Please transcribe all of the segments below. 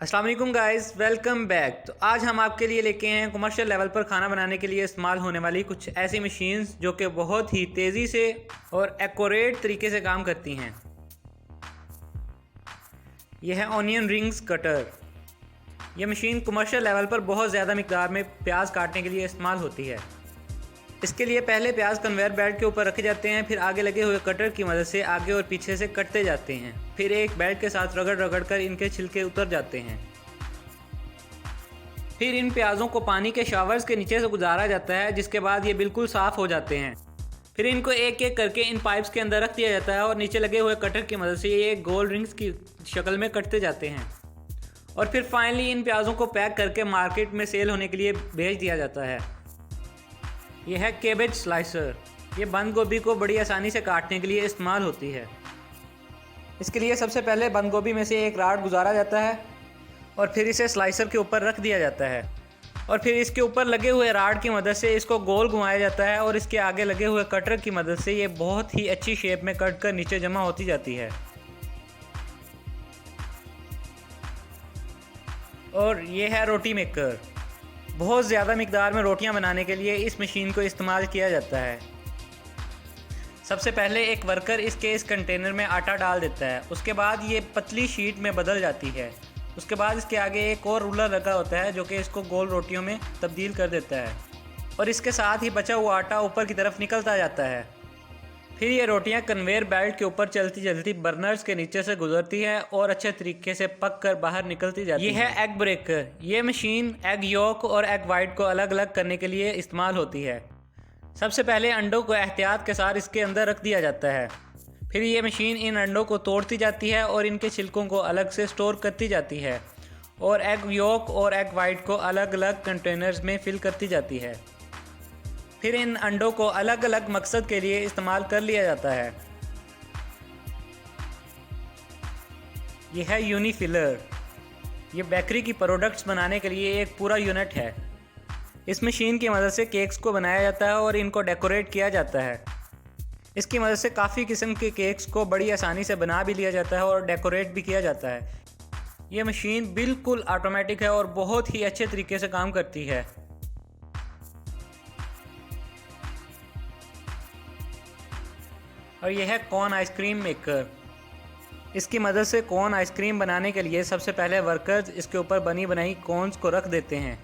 अस्सलाम वालेकुम guys, welcome back. तो आज हम आपके लिए लेके आए हैं कमर्शियल लेवल पर खाना बनाने के लिए इस्तेमाल होने वाली कुछ ऐसी मशीन्स जो कि बहुत ही तेज़ी से और एक्यूरेट तरीके से काम करती हैं। यह है ऑनियन रिंग्स कटर। यह मशीन कमर्शियल लेवल पर बहुत ज़्यादा मिकदार में प्याज काटने के लिए इस्तेमाल होती है। इसके लिए पहले प्याज कन्वेयर बेल्ट के ऊपर रखे जाते हैं, फिर आगे लगे हुए कटर की मदद से आगे और पीछे से कटते जाते हैं। फिर एक बेल्ट के साथ रगड़ रगड़ कर इनके छिलके उतर जाते हैं। फिर इन प्याज़ों को पानी के शावर्स के नीचे से गुजारा जाता है, जिसके बाद ये बिल्कुल साफ़ हो जाते हैं। फिर इनको एक एक करके इन पाइप्स के अंदर रख दिया जाता है और नीचे लगे हुए कटर की मदद से ये गोल रिंग्स की शक्ल में कटते जाते हैं। और फिर फाइनली इन प्याज़ों को पैक करके मार्केट में सेल होने के लिए भेज दिया जाता है। यह है कैबेज स्लाइसर। ये बंद गोभी को बड़ी आसानी से काटने के लिए इस्तेमाल होती है। इसके लिए सबसे पहले बंद गोभी में से एक राड गुजारा जाता है और फिर इसे स्लाइसर के ऊपर रख दिया जाता है और फिर इसके ऊपर लगे हुए राड की मदद से इसको गोल घुमाया जाता है और इसके आगे लगे हुए कटर की मदद से ये बहुत ही अच्छी शेप में कट कर नीचे जमा होती जाती है। और ये है रोटी मेकर। बहुत ज़्यादा मिकदार में रोटियां बनाने के लिए इस मशीन को इस्तेमाल किया जाता है। सबसे पहले एक वर्कर इस कंटेनर में आटा डाल देता है, उसके बाद ये पतली शीट में बदल जाती है। उसके बाद इसके आगे एक और रूलर लगा होता है जो कि इसको गोल रोटियों में तब्दील कर देता है और इसके साथ ही बचा हुआ आटा ऊपर की तरफ निकलता जाता है। फिर ये रोटियां कन्वेयर बेल्ट के ऊपर चलती चलती बर्नर्स के नीचे से गुजरती है और अच्छे तरीके से पक कर बाहर निकलती जाती है। ये है एग ब्रेकर। ये मशीन एग योक और एग वाइट को अलग अलग करने के लिए इस्तेमाल होती है। सबसे पहले अंडों को एहतियात के साथ इसके अंदर रख दिया जाता है। फिर ये मशीन इन अंडों को तोड़ती जाती है और इनके छिलकों को अलग से स्टोर करती जाती है और एग योक और एग वाइट को अलग अलग कंटेनर्स में फिल करती जाती है। फिर इन अंडों को अलग अलग मकसद के लिए इस्तेमाल कर लिया जाता है। यह है यूनिफिलर। ये बेकरी की प्रोडक्ट्स बनाने के लिए एक पूरा यूनिट है। इस मशीन की मदद से केक्स को बनाया जाता है और इनको डेकोरेट किया जाता है। इसकी मदद से काफ़ी किस्म के केक्स को बड़ी आसानी से बना भी लिया जाता है और डेकोरेट भी किया जाता है। ये मशीन बिल्कुल ऑटोमेटिक है और बहुत ही अच्छे तरीके से काम करती है। और यह है कॉर्न आइसक्रीम मेकर। इसकी मदद से कॉर्न आइसक्रीम बनाने के लिए सबसे पहले वर्कर्स इसके ऊपर बनी बनाई कॉर्न्स को रख देते हैं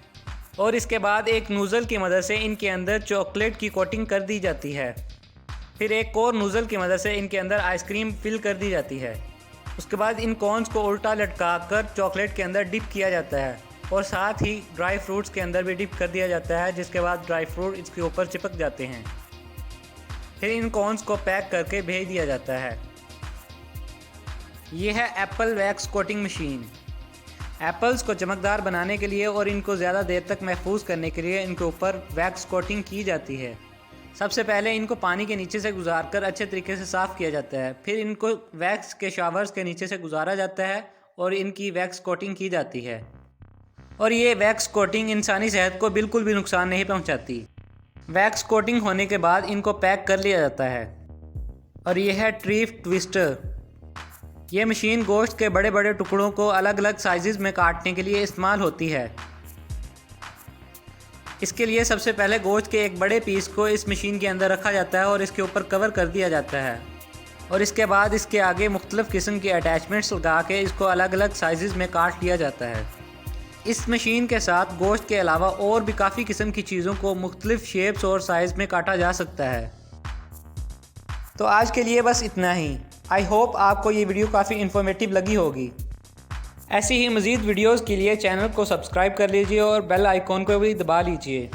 और इसके बाद एक नूज़ल की मदद से इनके अंदर चॉकलेट की कोटिंग कर दी जाती है। फिर एक और नूज़ल की मदद से इनके अंदर आइसक्रीम फिल कर दी जाती है। उसके बाद इन कॉर्न्स को उल्टा लटका कर चॉकलेट के अंदर डिप किया जाता है और साथ ही ड्राई फ्रूट्स के अंदर भी डिप कर दिया जाता है, जिसके बाद ड्राई फ्रूट इसके ऊपर चिपक जाते हैं। फिर इन कॉर्न्स को पैक करके भेज दिया जाता है। यह है Apple wax coating machine. Apples को चमकदार बनाने के लिए और इनको ज़्यादा देर तक महफूज करने के लिए इनके ऊपर वैक्स कोटिंग की जाती है। सबसे पहले इनको पानी के नीचे से गुजार कर अच्छे तरीके से साफ़ किया जाता है। फिर इनको वैक्स के शावर्स के नीचे से गुजारा जाता है और इनकी वैक्स कोटिंग की जाती है। और ये वैक्स कोटिंग इंसानी सेहत को बिल्कुल भी नुकसान नहीं पहुंचाती। वैक्स कोटिंग होने के बाद इनको पैक कर लिया जाता है। और यह है ट्रीफ ट्विस्टर। यह मशीन गोश्त के बड़े बड़े टुकड़ों को अलग अलग साइज़ में काटने के लिए इस्तेमाल होती है। इसके लिए सबसे पहले गोश्त के एक बड़े पीस को इस मशीन के अंदर रखा जाता है और इसके ऊपर कवर कर दिया जाता है और इसके बाद इसके आगे मुख्तलिफ़ किस्म के अटैचमेंट्स लगा के इसको अलग अलग साइज़ में काट लिया जाता है। इस मशीन के साथ गोश्त के अलावा और भी काफ़ी किस्म की चीज़ों को मुख्तलिफ़ शेप्स और साइज़ में काटा जा सकता है। तो आज के लिए बस इतना ही। आई होप आपको ये वीडियो काफ़ी इन्फॉर्मेटिव लगी होगी। ऐसी ही मज़ीद वीडियोज़ के लिए चैनल को सब्सक्राइब कर लीजिए और बेल आइकॉन को भी दबा लीजिए।